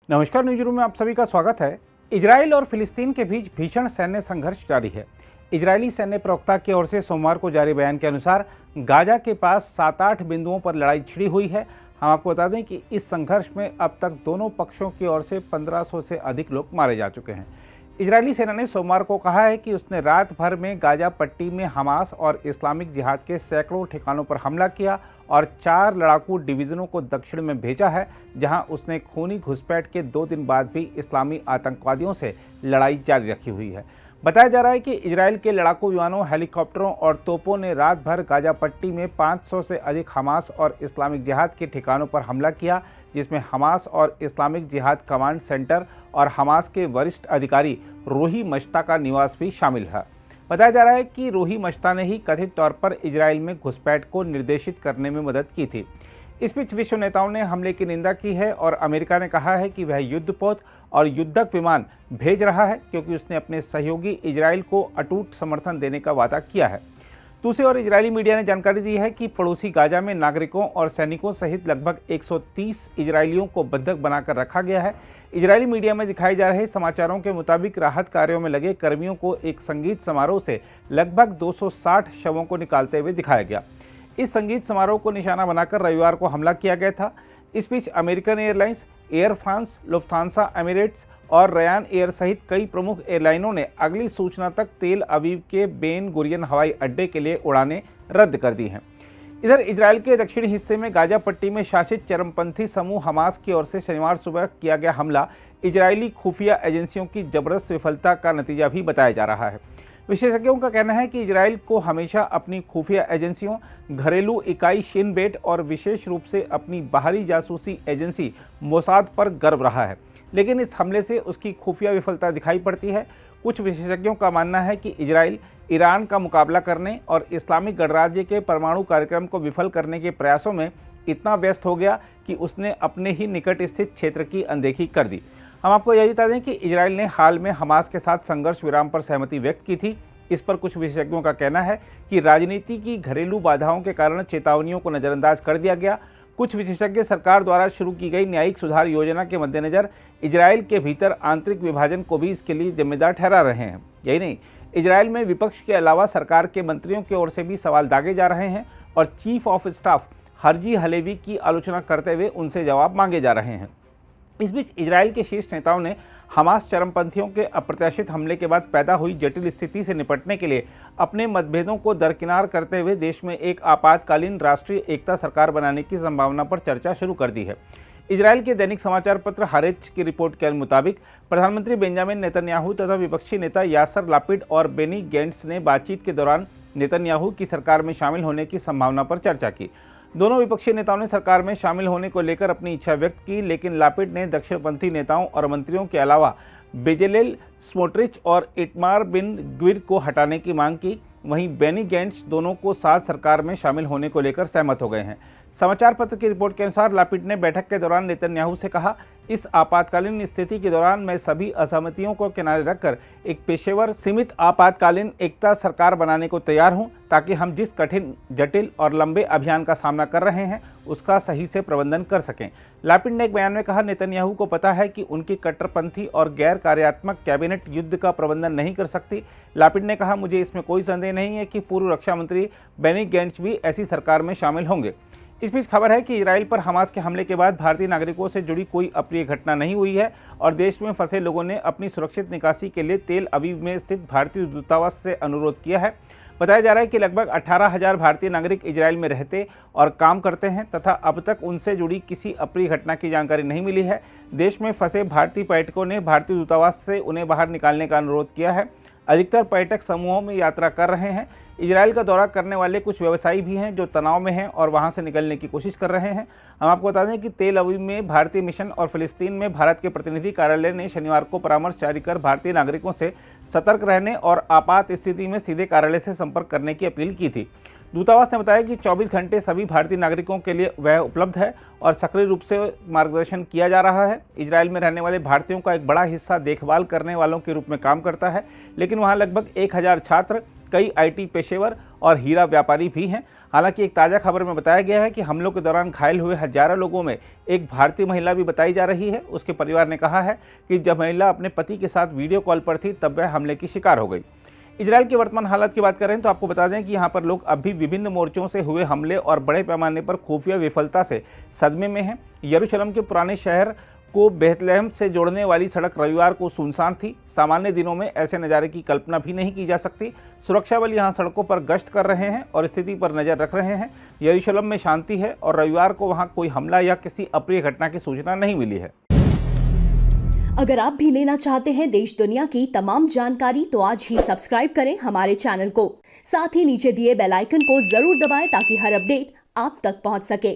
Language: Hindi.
नमस्कार, न्यूज रूम में आप सभी का स्वागत है। इजराइल और फिलिस्तीन के बीच भीषण सैन्य संघर्ष जारी है। इजरायली सैन्य प्रवक्ता की ओर से सोमवार को जारी बयान के अनुसार गाजा के पास 7-8 बिंदुओं पर लड़ाई छिड़ी हुई है। हम आपको बता दें कि इस संघर्ष में अब तक दोनों पक्षों की ओर से 1500 से अधिक लोग मारे जा चुके हैं। इजरायली सेना ने सोमवार को कहा है कि उसने रात भर में गाजा पट्टी में हमास और इस्लामिक जिहाद के सैकड़ों ठिकानों पर हमला किया और 4 लड़ाकू डिवीजनों को दक्षिण में भेजा है, जहां उसने खूनी घुसपैठ के 2 दिन बाद भी इस्लामी आतंकवादियों से लड़ाई जारी रखी हुई है। बताया जा रहा है कि इजरायल के लड़ाकू विमानों, हेलीकॉप्टरों और तोपों ने रात भर गाजा पट्टी में 500 से अधिक हमास और इस्लामिक जिहाद के ठिकानों पर हमला किया, जिसमें हमास और इस्लामिक जिहाद कमांड सेंटर और हमास के वरिष्ठ अधिकारी रोही मश्ता का निवास भी शामिल है। बताया जा रहा है कि रोही मश्ता ने ही कथित तौर पर इजरायल में घुसपैठ को निर्देशित करने में मदद की थी। इस बीच विश्व नेताओं ने हमले की निंदा की है और अमेरिका ने कहा है कि वह युद्धपोत और युद्धक विमान भेज रहा है, क्योंकि उसने अपने सहयोगी इजरायल को अटूट समर्थन देने का वादा किया है। दूसरी ओर इजरायली मीडिया ने जानकारी दी है कि पड़ोसी गाजा में नागरिकों और सैनिकों सहित लगभग 130 इजरायलियों को बंधक बनाकर रखा गया है। इजरायली मीडिया में दिखाए जा रहे समाचारों के मुताबिक राहत कार्यों में लगे कर्मियों को एक संगीत समारोह से लगभग 260 शवों को निकालते हुए दिखाया गया। इस संगीत समारोह को निशाना बनाकर रविवार को हमला किया गया था। इस बीच American Airlines, Air France, Lufthansa, Emirates और रयान एयर सहित कई प्रमुख एयरलाइनों ने अगली सूचना तक तेल अवीव के बेन गुरियन हवाई अड्डे के लिए उड़ानें रद्द कर दी हैं। इधर इजरायल के दक्षिणी हिस्से में गाजा पट्टी में शासित चरमपंथी समूह हमास की ओर से शनिवार सुबह किया गया हमला इजरायली खुफिया एजेंसियों की जबरदस्त विफलता का नतीजा भी बताया जा रहा है। विशेषज्ञों का कहना है कि इजरायल को हमेशा अपनी खुफिया एजेंसियों, घरेलू इकाई शिन बेट और विशेष रूप से अपनी बाहरी जासूसी एजेंसी मोसाद पर गर्व रहा है, लेकिन इस हमले से उसकी खुफिया विफलता दिखाई पड़ती है। कुछ विशेषज्ञों का मानना है कि इजरायल ईरान का मुकाबला करने और इस्लामिक गणराज्य के परमाणु कार्यक्रम को विफल करने के प्रयासों में इतना व्यस्त हो गया कि उसने अपने ही निकट स्थित क्षेत्र की अनदेखी कर दी। हम आपको यह बता दें कि इजरायल ने हाल में हमास के साथ संघर्ष विराम पर सहमति व्यक्त की थी। इस पर कुछ विशेषज्ञों का कहना है कि राजनीति की घरेलू बाधाओं के कारण चेतावनियों को नज़रअंदाज कर दिया गया। कुछ विशेषज्ञ सरकार द्वारा शुरू की गई न्यायिक सुधार योजना के मद्देनज़र इजरायल के भीतर आंतरिक विभाजन को भी इसके लिए जिम्मेदार ठहरा रहे हैं। यही नहीं, इजरायल में विपक्ष के अलावा सरकार के मंत्रियों की ओर से भी सवाल दागे जा रहे हैं और chief of staff Herzi Halevi की आलोचना करते हुए उनसे जवाब मांगे जा रहे हैं। इस बीच इजरायल के शीर्ष नेताओं ने हमास चरमपंथियों के अप्रत्याशित हमले के बाद पैदा हुई जटिल स्थिति से निपटने के लिए अपने मतभेदों को दरकिनार करते हुए देश में एक आपातकालीन राष्ट्रीय एकता सरकार बनाने की संभावना पर चर्चा शुरू कर दी है। इजरायल के दैनिक समाचार पत्र हारेच की रिपोर्ट के मुताबिक प्रधानमंत्री बेंजामिन नेतन्याहू तथा विपक्षी नेता यासर लापिड और बेनी गैंट्स ने बातचीत के दौरान नेतन्याहू की सरकार में शामिल होने की संभावना पर चर्चा की। दोनों विपक्षी नेताओं ने सरकार में शामिल होने को लेकर अपनी इच्छा व्यक्त की, लेकिन लापिड ने दक्षिणपंथी नेताओं और मंत्रियों के अलावा बेजेलेल स्मोट्रिच और इटमार बिन ग्विर को हटाने की मांग की। वहीं बेनी गैंट्स दोनों को साथ सरकार में शामिल होने को लेकर सहमत हो गए हैं। समाचार पत्र की रिपोर्ट के अनुसार लापिड ने बैठक के दौरान नेतन्याहू से कहा, इस आपातकालीन स्थिति के दौरान मैं सभी असहमतियों को किनारे रखकर एक पेशेवर सीमित आपातकालीन एकता सरकार बनाने को तैयार हूं, ताकि हम जिस कठिन, जटिल और लंबे अभियान का सामना कर रहे हैं उसका सही से प्रबंधन कर सकें। लापिड ने एक बयान में कहा, नेतन्याहू को पता है कि उनकी कट्टरपंथी और गैर कार्यात्मक कैबिनेट युद्ध का प्रबंधन नहीं कर सकती। लापिड ने कहा, मुझे इसमें कोई संदेह नहीं है कि पूर्व रक्षा मंत्री बेनी गैंट्स भी ऐसी सरकार में शामिल होंगे। इस बीच खबर है कि इजरायल पर हमास के हमले के बाद भारतीय नागरिकों से जुड़ी कोई अप्रिय घटना नहीं हुई है और देश में फंसे लोगों ने अपनी सुरक्षित निकासी के लिए तेल अवीव में स्थित भारतीय दूतावास से अनुरोध किया है। बताया जा रहा है कि लगभग 18,000 भारतीय नागरिक इजरायल में रहते और काम करते हैं तथा अब तक उनसे जुड़ी किसी अप्रिय घटना की जानकारी नहीं मिली है। देश में फंसे भारतीय पर्यटकों ने भारतीय दूतावास से उन्हें बाहर निकालने का अनुरोध किया है। अधिकतर पर्यटक समूहों में यात्रा कर रहे हैं। इजरायल का दौरा करने वाले कुछ व्यवसायी भी हैं जो तनाव में हैं और वहां से निकलने की कोशिश कर रहे हैं। हम आपको बता दें कि तेल अवीव में भारतीय मिशन और फिलिस्तीन में भारत के प्रतिनिधि कार्यालय ने शनिवार को परामर्श जारी कर भारतीय नागरिकों से सतर्क रहने और आपात स्थिति में सीधे कार्यालय से संपर्क करने की अपील की थी। दूतावास ने बताया कि 24 घंटे सभी भारतीय नागरिकों के लिए वह उपलब्ध है और सक्रिय रूप से मार्गदर्शन किया जा रहा है। इजरायल में रहने वाले भारतीयों का एक बड़ा हिस्सा देखभाल करने वालों के रूप में काम करता है, लेकिन वहां लगभग 1000 छात्र, कई IT पेशेवर और हीरा व्यापारी भी हैं। हालांकि एक ताज़ा खबर में बताया गया है कि हमलों के दौरान घायल हुए हजारों लोगों में एक भारतीय महिला भी बताई जा रही है। उसके परिवार ने कहा है कि जब महिला अपने पति के साथ वीडियो कॉल पर थी तब वह हमले की शिकार हो गई। इजराइल की वर्तमान हालत की बात करें तो आपको बता दें कि यहाँ पर लोग अब भी विभिन्न मोर्चों से हुए हमले और बड़े पैमाने पर खुफिया विफलता से सदमे में हैं। यरूशलेम के पुराने शहर को बेथलेहम से जोड़ने वाली सड़क रविवार को सुनसान थी। सामान्य दिनों में ऐसे नज़ारे की कल्पना भी नहीं की जा सकती। सुरक्षा बल यहाँ सड़कों पर गश्त कर रहे हैं और स्थिति पर नज़र रख रहे हैं। यरूशलेम में शांति है और रविवार को वहाँ कोई हमला या किसी अप्रिय घटना की सूचना नहीं मिली है। अगर आप भी लेना चाहते हैं देश दुनिया की तमाम जानकारी तो आज ही सब्सक्राइब करें हमारे चैनल को। साथ ही नीचे दिए बेल आइकन को जरूर दबाएं ताकि हर अपडेट आप तक पहुंच सके।